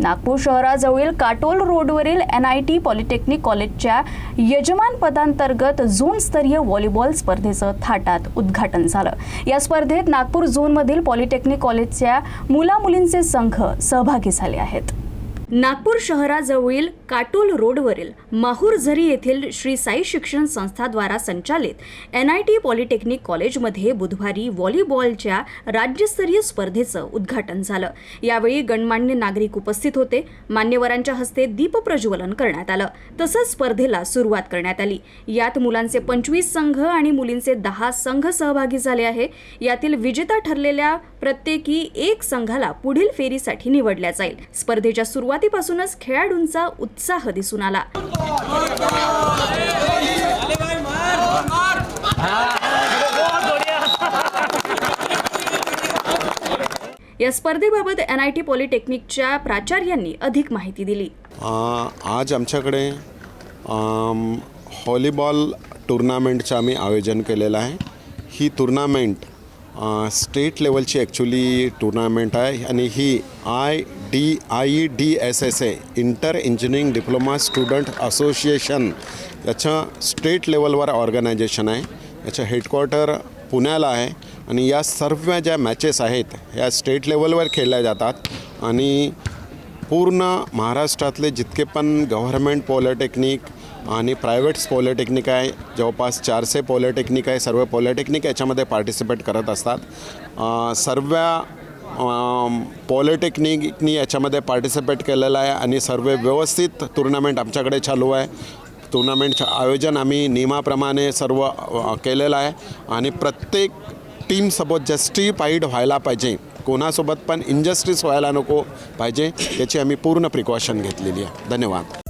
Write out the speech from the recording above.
नागपूर शहराजवळील काटोल रोडवरील NIT polytechnic कॉलेजच्या यजमान पदांतर्गत झोनस्तरीय व्हॉलीबॉल स्पर्धेचं थाटात उद्घाटन झालं। या स्पर्धेत नागपूर झोनमधील पॉलिटेक्निक कॉलेजच्या मुला-मुलींचे संघ सहभागी झाले आहेत। नागपूर शहराजवळील काटोल रोडवरील माहुरझरी येथील श्री साई शिक्षण संस्थाद्वारा संचालित NIT पॉलिटेक्निक कॉलेजमध्ये बुधवारी व्हॉलीबॉलच्या राज्यस्तरीय स्पर्धेचं उद्घाटन झालं। यावेळी गणमान्य नागरिक उपस्थित होते। मान्यवरांच्या हस्ते दीपप्रज्वलन करण्यात आलं। तसंच स्पर्धेला सुरुवात करण्यात आली। यात मुलांचे 25 संघ आणि मुलींचे 10 संघ सहभागी झाले आहे। यातील विजेता ठरलेल्या प्रत्येकी एक संघाला पुढील फेरीसाठी निवडल्या जाईल। स्पर्धेच्या सुरुवातीपासूनच खेळाडूंचा उत्साह दिसून आला। या स्पर्धेबाबत NIT पॉलिटेक्निकच्या प्राचार्यांनी अधिक माहिती दिली। आज आमच्याकडे व्हॉलीबॉल टूर्नामेंटचं आम्ही आयोजन केलेलं आहे। ही टूर्नामेंट स्टेट लेवलची ॲक्च्युली टूर्नामेंट आहे आणि ही IEDSSA inter engineering diploma student association याच्या स्टेट लेवलवर ऑर्गनायझेशन आहे। याचं हेडक्वार्टर पुण्याला आहे आणि या सर्व ज्या मॅचेस आहेत या स्टेट लेवलवर खेळल्या जातात आणि पूर्ण महाराष्ट्रातले जितके पण गव्हर्मेंट पॉलिटेक्निक आणि प्रायव्हेट्स पॉलिटेक्निक आहे, जवळपास 400 पॉलिटेक्निक आहे, सर्व पॉलिटेक्निक याच्यामध्ये पार्टिसिपेट करत असतात। सर्व पॉलिटेक्निकनी याच्यामध्ये पार्टिसिपेट केलेलं आहे आणि सर्व व्यवस्थित टुर्नामेंट आमच्याकडे चालू आहे। टुर्नामेंटचं आयोजन आम्ही नियमाप्रमाणे सर्व केलेलं आहे आणि प्रत्येक टीमसोबत जस्टिफाईड व्हायला पाहिजे, कोणासोबत पण इनजस्टिस व्हायला नको पाहिजे, याची आम्ही पूर्ण प्रिकॉशन घेतलेली आहे। धन्यवाद।